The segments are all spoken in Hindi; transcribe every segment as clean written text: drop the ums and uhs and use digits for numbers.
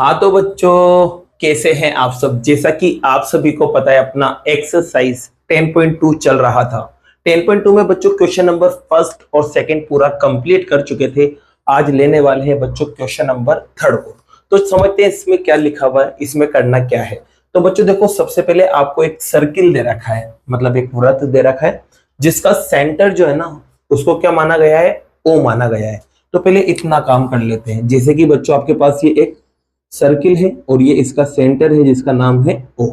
हाँ तो बच्चों, कैसे हैं आप सब। जैसा कि आप सभी को पता है, अपना एक्सरसाइज 10.2 चल रहा था। 10.2 में बच्चों क्वेश्चन नंबर फर्स्ट और सेकंड पूरा कंप्लीट कर चुके थे। आज लेने वाले हैं बच्चों क्वेश्चन नंबर थर्ड को। तो समझते हैं इसमें क्या लिखा हुआ है, इसमें करना क्या है। तो बच्चों देखो, सबसे पहले आपको एक सर्किल दे रखा है, मतलब एक वृत्त दे रखा है, जिसका सेंटर जो है ना, उसको क्या माना गया है, ओ माना गया है। तो पहले इतना काम कर लेते हैं। जैसे कि बच्चों आपके पास ये एक सर्किल है और ये इसका सेंटर है जिसका नाम है ओ।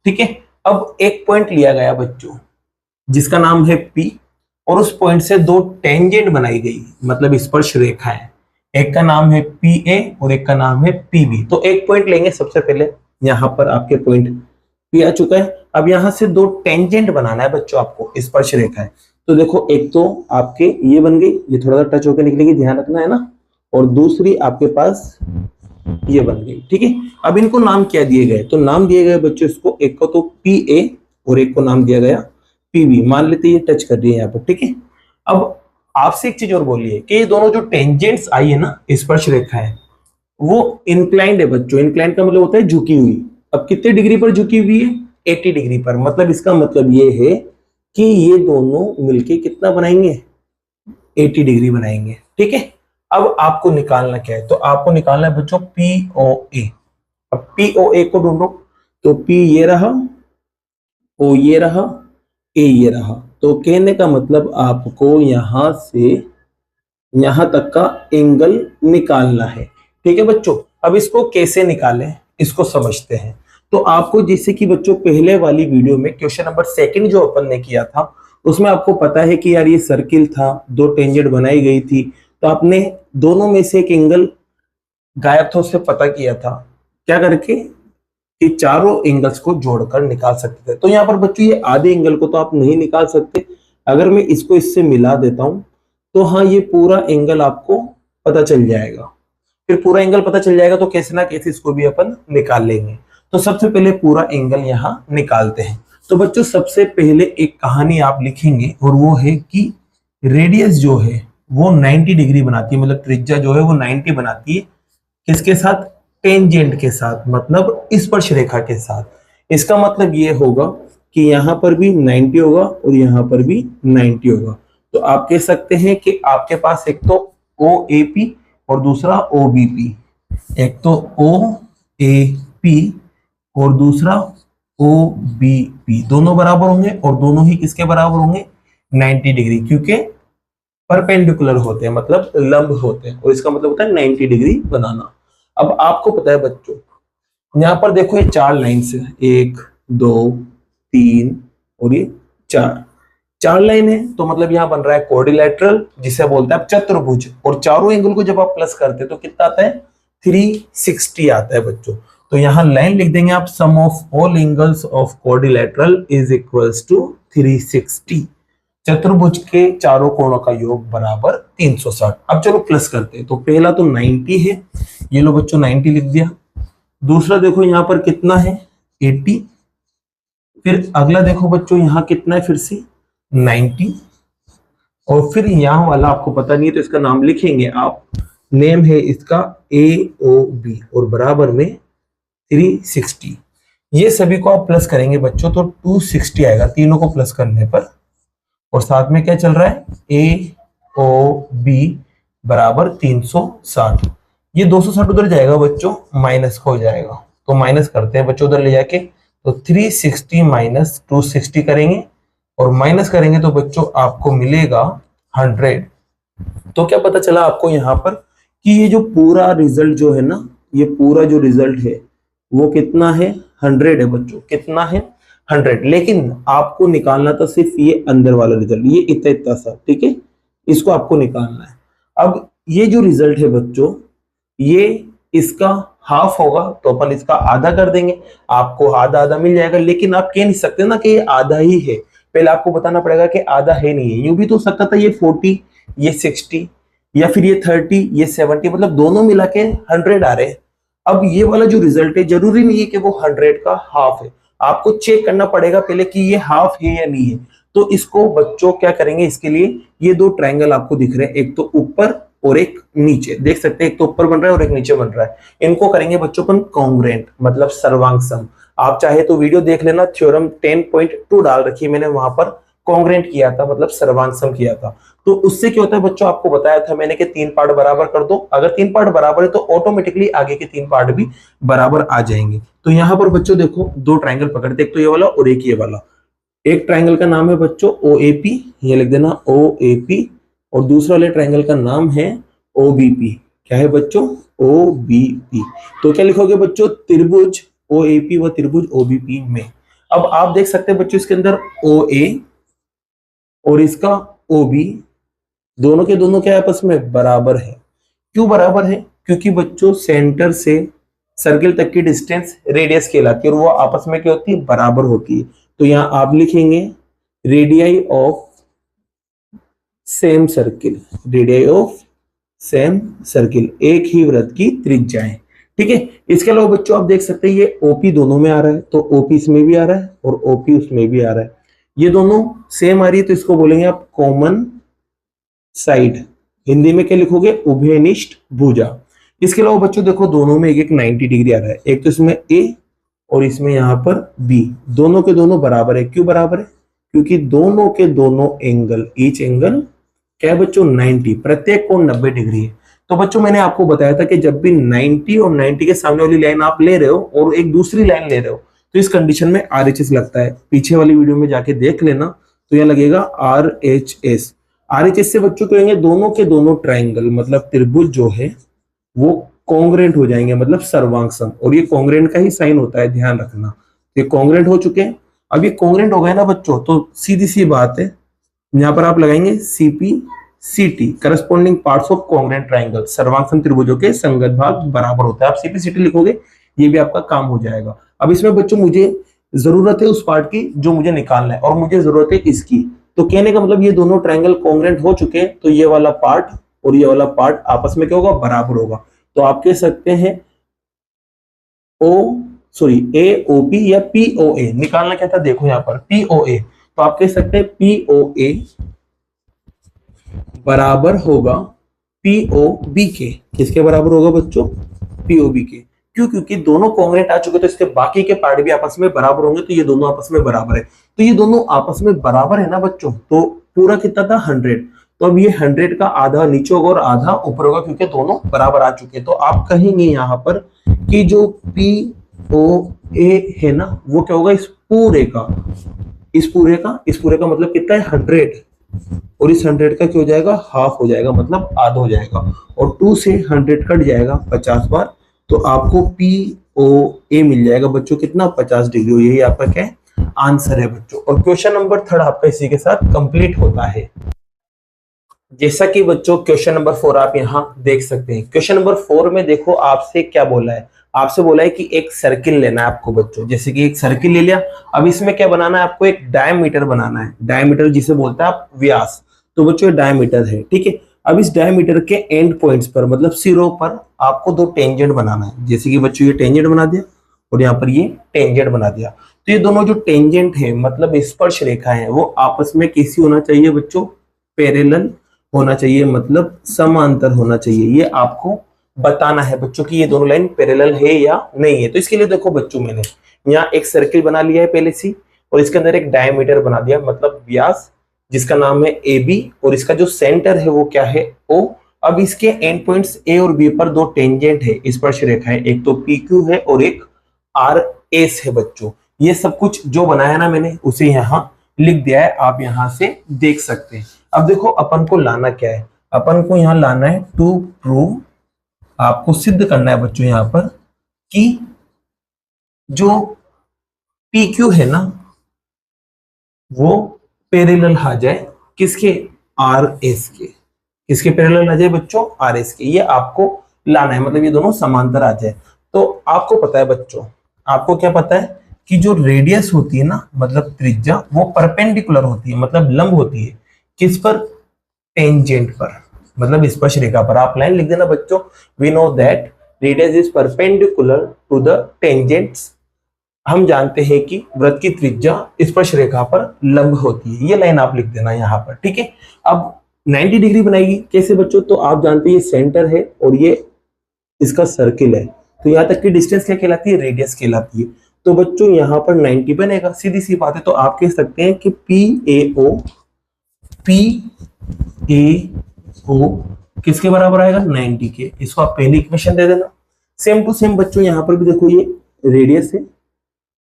ठीक है, अब एक पॉइंट लिया गया बच्चों जिसका नाम है पी, और उस पॉइंट से दो टेंजेंट बनाई गई, मतलब स्पर्श रेखा है। एक का नाम है पी ए और एक का नाम है पी बी। तो एक पॉइंट लेंगे सबसे पहले। यहां पर आपके पॉइंट पी आ चुका है। अब यहां से दो टेंजेंट बनाना है बच्चों आपको, स्पर्श रेखा है। तो देखो, एक तो आपके ये बन गई, ये थोड़ा सा टच होकर निकलेगी, ध्यान रखना है ना। और दूसरी आपके पास ये बन गई। ठीक है, अब इनको नाम क्या दिए गए, तो नाम दिए गए बच्चों इसको, एक को तो पी ए और एक को नाम दिया गया पी बी। मान लेते ये टच कर रही है यहाँ पर। ठीक है, अब आपसे एक चीज और बोलिए कि ये दोनों जो टेंजेंट्स आई है ना, स्पर्श रेखा है, वो इंक्लाइंड है बच्चों। इंक्लाइंड का मतलब होता है झुकी हुई। अब कितने डिग्री पर झुकी हुई है, 80 डिग्री पर। मतलब इसका मतलब ये है कि ये दोनों मिलके कितना बनाएंगे, 80 डिग्री बनाएंगे। ठीक है, अब आपको निकालना क्या है, तो आपको निकालना है बच्चों पी ओ ए। अब पी ओ ए को ढूंढो। तो पी ये रहा, ओ ये रहा, ए ये रहा। तो कहने का मतलब आपको यहां से यहां तक का एंगल निकालना है। ठीक है बच्चों, अब इसको कैसे निकालें, इसको समझते हैं। तो आपको, जैसे कि बच्चों पहले वाली वीडियो में क्वेश्चन नंबर सेकंड जो अपन ने किया था, उसमें आपको पता है कि यार ये सर्किल था, दो टेंजेंट बनाई गई थी, तो आपने दोनों में से एक एंगल गायब था, उससे पता किया था क्या करके, कि चारों एंगल्स को जोड़कर निकाल सकते थे। तो यहाँ पर बच्चों ये आधे एंगल को तो आप नहीं निकाल सकते। अगर मैं इसको इससे मिला देता हूं तो हाँ, ये पूरा एंगल आपको पता चल जाएगा। फिर पूरा एंगल पता चल जाएगा तो कैसे ना कैसे इसको भी अपन निकाल लेंगे। तो सबसे पहले पूरा एंगल यहाँ निकालते हैं। तो बच्चों सबसे पहले एक कहानी आप लिखेंगे, और वो है कि रेडियस जो है वो 90 डिग्री बनाती है, मतलब त्रिज्या जो है वो 90 बनाती है। किसके साथ, टेंजेंट के साथ, मतलब स्पर्श रेखा के साथ। इसका मतलब ये होगा कि यहां पर भी 90 होगा और यहां पर भी 90 होगा। तो आप कह सकते हैं कि आपके पास एक तो ओ ए पी और दूसरा ओ बी पी। एक तो ओ ए पी और दूसरा ओ बी पी, दोनों बराबर होंगे, और दोनों ही किसके बराबर होंगे, 90 डिग्री, क्योंकि परपेंडिकुलर होते हैं, मतलब लंब होते हैं, और इसका मतलब होता है 90 डिग्री बनाना। अब आपको पता है बच्चों, यहां पर देखो ये चार लाइन्स है, 1 2 3 और ये चार लाइन है। तो मतलब यहां बन रहा है क्वाड्रिलेटरल, जिसे बोलते हैं चतुर्भुज। और चारों एंगल को जब आप प्लस करते हैं तो कितना आता है, 360 आता है बच्चों। तो यहां लाइन लिख देंगे आप, sum of all angles of quadrilateral is equals to 360। चतुर्भुज के चारों कोणों का योग बराबर 360। अब चलो प्लस करते हैं। तो पहला तो 90 है, ये लो बच्चों 90 लिख दिया। दूसरा देखो यहाँ पर कितना है, 80। फिर अगला देखो बच्चों यहाँ कितना है, फिर से 90। और फिर यहाँ वाला आपको पता नहीं है तो इसका नाम लिखेंगे आप, नेम है इसका ए ओ बी, और बराबर में 360। ये सभी को आप प्लस करेंगे बच्चों तो 260 आएगा, तीनों को प्लस करने पर। और साथ में क्या चल रहा है, ए ओ बी बराबर 360। ये 260 उधर जाएगा बच्चों, माइनस हो जाएगा। तो माइनस करते हैं बच्चों उधर ले जाके। तो 360 माइनस 260 करेंगे, और माइनस करेंगे तो बच्चों आपको मिलेगा 100। तो क्या पता चला आपको यहाँ पर कि ये जो पूरा रिजल्ट जो है ना, ये पूरा जो रिजल्ट है वो कितना है, 100 है बच्चों। कितना है, 100। लेकिन आपको निकालना था सिर्फ ये अंदर वाला रिजल्ट, ये इतना इतना सा। ठीक है, इसको आपको निकालना है। अब ये जो रिजल्ट है बच्चों, ये इसका हाफ होगा तो अपन इसका आधा कर देंगे, आपको आधा आधा मिल जाएगा। लेकिन आप कह नहीं सकते ना कि ये आधा ही है, पहले आपको बताना पड़ेगा कि आधा है नहीं है। यूं भी तो सकता था ये 40 ये 60, या फिर ये 30 ये 70, मतलब दोनों मिला के 100 आ रहे हैं। अब ये वाला जो रिजल्ट है जरूरी नहीं है कि वो 100 का हाफ है, आपको चेक करना पड़ेगा पहले कि ये हाफ है या नहीं है। तो इसको बच्चों क्या करेंगे, इसके लिए ये दो ट्रायंगल आपको दिख रहे हैं, एक तो ऊपर और एक नीचे, देख सकते हैं एक तो ऊपर बन रहा है और एक नीचे बन रहा है। इनको करेंगे बच्चों अपन कॉन्ग्रेंट मतलब सर्वांग सम। आप चाहे तो वीडियो देख लेना, थ्योरम 10.2 डाल रखी है मैंने, वहां पर कॉन्ग्रेंट किया था मतलब सर्वांग सम किया था। तो उससे क्या होता है बच्चों, आपको बताया था मैंने कि 3 पार्ट बराबर कर दो, अगर 3 पार्ट बराबर है तो ऑटोमेटिकली आगे के 3 पार्ट भी बराबर आ जाएंगे। तो यहाँ पर बच्चों देखो 2 ट्राइंगल पकड़ते, एक तो ये वाला और एक ये वाला। एक ट्राइंगल का नाम है बच्चों OAP, ये लिख देना OAP, और दूसरे वाले ट्राइंगल का नाम है OBP। क्या है बच्चों? OBP। तो क्या लिखोगे बच्चों? त्रिभुज OAP व त्रिभुज OBP में। अब आप देख सकते हैं बच्चों इसके अंदर OA और इसका OB दोनों के दोनों क्या आपस में बराबर है। क्यों बराबर है? क्योंकि बच्चों सेंटर से सर्किल तक की डिस्टेंस रेडियस कहलाती है और वो आपस में क्या होती है? बराबर होती है। तो यहां आप लिखेंगे radii of same circle, radii of same circle, एक ही वृत्त की त्रिज्याएं। ठीक है। इसके अलावा बच्चों आप देख सकते हैं ये OP दोनों में आ रहा है, तो OP इसमें भी आ रहा है और OP उसमें भी आ रहा है। ये दोनों सेम आ रही है तो इसको बोलेंगे आप कॉमन साइड। हिंदी में क्या लिखोगे? उभयनिष्ठ भुजा। इसके अलावा बच्चों देखो दोनों में एक एक 90 डिग्री आ रहा है, एक तो इसमें A और इसमें यहां पर B, दोनों के दोनों बराबर है। क्यों बराबर है? क्योंकि दोनों के दोनों एंगल, ईच एंगल क्या है बच्चों? 90, प्रत्येक कोण 90 डिग्री है। तो बच्चों मैंने आपको बताया था कि जब भी 90 और 90 के सामने वाली लाइन आप ले रहे हो और एक दूसरी लाइन ले रहे हो तो इस कंडीशन में RHS लगता है। पीछे वाली वीडियो में जाके देख लेना, तो यह लगेगा RHS। RHS से बच्चों कहेंगे दोनों के दोनों ट्राइंगल मतलब त्रिभुज जो है वो कॉन्ग्रेंट हो जाएंगे मतलब सर्वांग सम, और ये कॉन्ग्रेंट का ही साइन होता है, ध्यान रखना। ये कॉन्ग्रेंट हो चुके हैं। अब ये कॉन्ग्रेंट हो गए ना बच्चों, तो सीधी सी बात है, यहां पर आप लगाएंगे CPCT, corresponding parts of congruent triangle, सर्वांग सम त्रिभुजों के संगत भाग बराबर होता है। आप CPCT लिखोगे, ये भी आपका काम हो जाएगा। अब इसमें बच्चों मुझे जरूरत है उस पार्ट की जो मुझे निकालना है और मुझे जरूरत है इसकी। तो कहने का मतलब ये दोनों ट्राइंगल कॉन्ग्रेंट हो चुके हैं, तो ये वाला पार्ट और ये वाला पार्ट आपस में क्या होगा? बराबर होगा। तो आप कह सकते हैं AOP या POA। निकालना क्या था देखो यहां पर POA, तो आप कह सकते हैं POA बराबर होगा POB के। किसके बराबर होगा बच्चों? POB के। क्यों? क्योंकि दोनों कॉन्ग्रेंट आ चुके तो इसके बाकी के पार्ट भी आपस में बराबर होंगे, तो ये दोनों आपस में बराबर है। तो ये दोनों आपस में बराबर है ना बच्चों, तो पूरा कितना था? 100। तो अब ये 100 का आधा नीचे होगा और आधा ऊपर होगा क्योंकि दोनों बराबर आ चुके हैं। तो आप कहेंगे यहां पर कि जो POA है ना वो क्या होगा? इस पूरे का मतलब कितना है? 100, और इस 100 का क्या हो जाएगा? हाफ हो जाएगा मतलब आधा हो जाएगा, और 2 से 100 कट जाएगा 50 बार, तो आपको POA मिल जाएगा बच्चों कितना? 50 डिग्री। यही आपका क्या है? आंसर है बच्चों। और क्वेश्चन नंबर 3 आपका इसी के साथ कंप्लीट होता है। जैसा कि बच्चों क्वेश्चन नंबर 4 आप यहां देख सकते हैं। क्वेश्चन नंबर 4 में देखो आपसे क्या बोला है, आपसे बोला है कि एक सर्किल लेना है आपको बच्चों। जैसे कि एक सर्किल ले लिया, अब इसमें क्या बनाना है आपको? एक डायमीटर बनाना है। डायमीटर जिसे बोलते हैं आप व्यास, तो बच्चों डायमीटर है। ठीक है। अब इस डायमीटर के एंड पॉइंट्स पर मतलब सिरों पर आपको 2 टेंजेंट बनाना है। जैसे कि बच्चों ये टेंजेंट बना दिया और यहाँ पर ये टेंजेंट बना दिया। तो ये दोनों जो टेंजेंट है मतलब स्पर्श रेखा है वो आपस में कैसी होना चाहिए बच्चों? पैरेलल होना चाहिए, मतलब समांतर होना चाहिए। ये आपको बताना है बच्चों कि ये दोनों लाइन पैरेलल है या नहीं है। तो इसके लिए देखो बच्चों मैंने यहाँ एक सर्किल बना लिया है पहले से, और इसके अंदर एक डायमीटर बना दिया मतलब व्यास, जिसका नाम है AB, और इसका जो सेंटर है वो क्या है? O। अब इसके एंड पॉइंट्स A और B पर 2 टेंजेंट है, स्पर्श रेखा है, एक तो PQ है और एक RS है बच्चों। ये सब कुछ जो बनाया ना मैंने उसे यहाँ लिख दिया है, आप यहां से देख सकते हैं। अब देखो अपन को लाना क्या है? अपन को यहां लाना है टू प्रूव, आपको सिद्ध करना है बच्चों यहां पर कि जो PQ है ना वो पैरेलल आ जाए किसके? RS के। किसके पैरेलल आ जाए बच्चों? RS के। ये आपको लाना है, मतलब ये दोनों समांतर आ जाए। तो आपको पता है बच्चों, आपको क्या पता है कि जो रेडियस होती है ना मतलब त्रिज्या, वो परपेंडिकुलर होती है मतलब लंब होती है। किस पर? टेंजेंट पर, मतलब स्पर्श रेखा पर। आप लाइन लिख देना बच्चों, we know that radius is perpendicular to the tangents. हम जानते हैं कि वृत्त की त्रिज्या स्पर्श रेखा पर लंब होती है। ये लाइन आप लिख देना यहाँ पर। ठीक है। अब 90 डिग्री बनाएगी। कैसे बच्चों? तो आप जानते हैं ये सेंटर है और ये इसका सर्किल है, तो यहाँ तक की डिस्टेंस क्या कहलाती है? रेडियस कहलाती है। तो बच्चों यहाँ पर 90 बनेगा, सीधी सी बात है। तो आप कह सकते हैं कि पी ए ओ किसके बराबर आएगा? 90 के। इसको आप पहली इक्वेशन दे देना। सेम टू सेम बच्चों यहाँ पर भी देखो, ये रेडियस है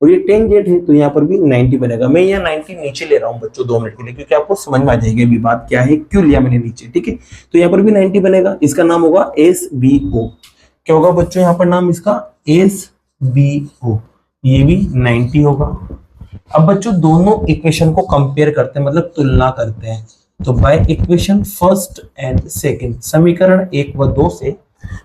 और ये टेंजेंट है, तो यहाँ पर भी 90 बनेगा। मैं यहाँ 90 नीचे ले रहा हूँ बच्चों 2 मिनट के लिए, क्योंकि आपको समझ में आ जाएगी अभी बात क्या है, क्यों लिया मैंने नीचे, ठीक है। तो यहाँ पर भी 90 बनेगा, इसका नाम होगा SBO। क्या होगा बच्चों यहाँ पर नाम इसका? SBO। ये भी 90 होगा। अब बच्चों दोनों इक्वेशन को कंपेयर करते हैं, मतलब तुलना करते हैं। तो by equation first and second, समीकरण 1 व 2 से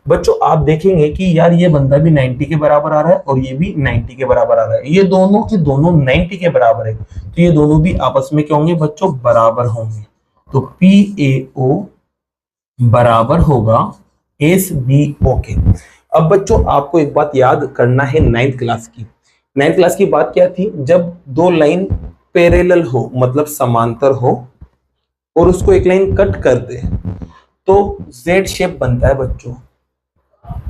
बच्चों आप देखेंगे कि यार ये बंदा भी 90 के बराबर आ रहा है और ये भी 90 के बराबर आ रहा है। ये दोनों के दोनों 90 के बराबर है, तो ये दोनों भी आपस में क्या होंगे बच्चों? बराबर होंगे। तो PAO बराबर होगा SBO के। अब बच्चों आपको एक बात याद करना है 9th क्लास की। 9th क्लास की बात क्या थी? जब दो लाइन पैरेलल हो, मतलब समांतर हो, और उसको एक लाइन कट कर दे तो Z शेप बनता है बच्चों।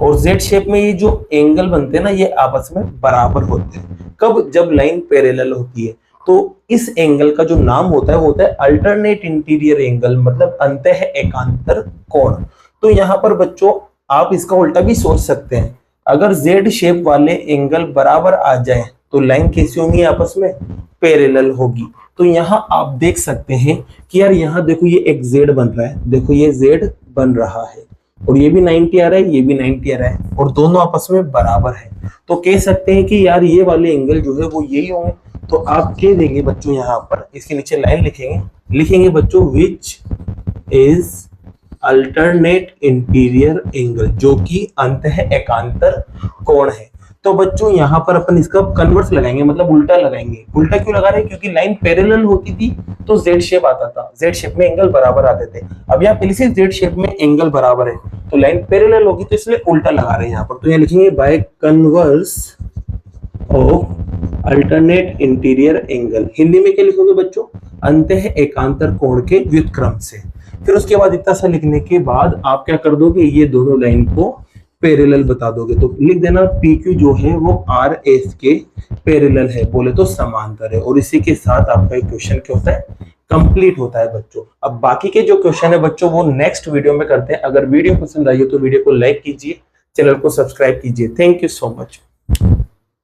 और Z शेप में ये जो एंगल बनते हैं ना, ये आपस में बराबर होते हैं। कब? जब लाइन पैरेलल होती है। तो इस एंगल का जो नाम होता है वो होता है अल्टरनेट इंटीरियर एंगल, मतलब अंतः एकांतर कोण। तो यहाँ पर बच्चों आप इसका उल्टा भी सोच सकते हैं। अगर Z शेप वाले एंगल बराबर आ जाए तो लाइन कैसी होंगी? आपस में पैरेलल होगी। तो यहाँ आप देख सकते हैं कि यार यहाँ देखो ये एक Z बन रहा है, देखो ये Z बन रहा है और ये भी 90 आ रहा है, ये भी 90 आ रहा है और दोनों आपस में बराबर है। तो कह सकते हैं कि यार ये वाले एंगल जो है वो यही होंगे। तो आप कह देंगे बच्चों, यहाँ पर इसके नीचे लाइन लिखेंगे बच्चों, which is alternate interior angle, जो कि अंतः एकांतर कोण है। तो बच्चों यहाँ पर अपन इसका कन्वर्स लगाएंगे, मतलब उल्टा लगाएंगे। उल्टा क्यों लगा रहे हैं? क्योंकि लाइन पैरेलल होती थी तो Z शेप आता था, Z शेप में एंगल बराबर आते थे। अब यहाँ पहले से Z शेप में एंगल बराबर है तो लाइन पैरेलल होगी, तो इसलिए उल्टा लगा रहे हैं यहाँ पर। तो यहाँ लिखेंगे by converse of alternate interior angle. Hindi में क्या लिखोगे बच्चों? अंतः एकांतर कोण के व्युत्क्रम से। फिर उसके बाद इतना सा लिखने के बाद आप क्या कर दोगे? ये दोनों लाइन को पैरेलल बता दोगे। तो लिख देना PQ जो है वो RS के पैरेलल है, बोले तो समांतर है। और इसी के साथ आपका एक क्वेश्चन क्या होता है? कंप्लीट होता है बच्चों। अब बाकी के जो क्वेश्चन है बच्चों वो नेक्स्ट वीडियो में करते हैं। अगर वीडियो पसंद आई हो तो वीडियो को लाइक कीजिए, चैनल को सब्सक्राइब कीजिए। Thank you so much.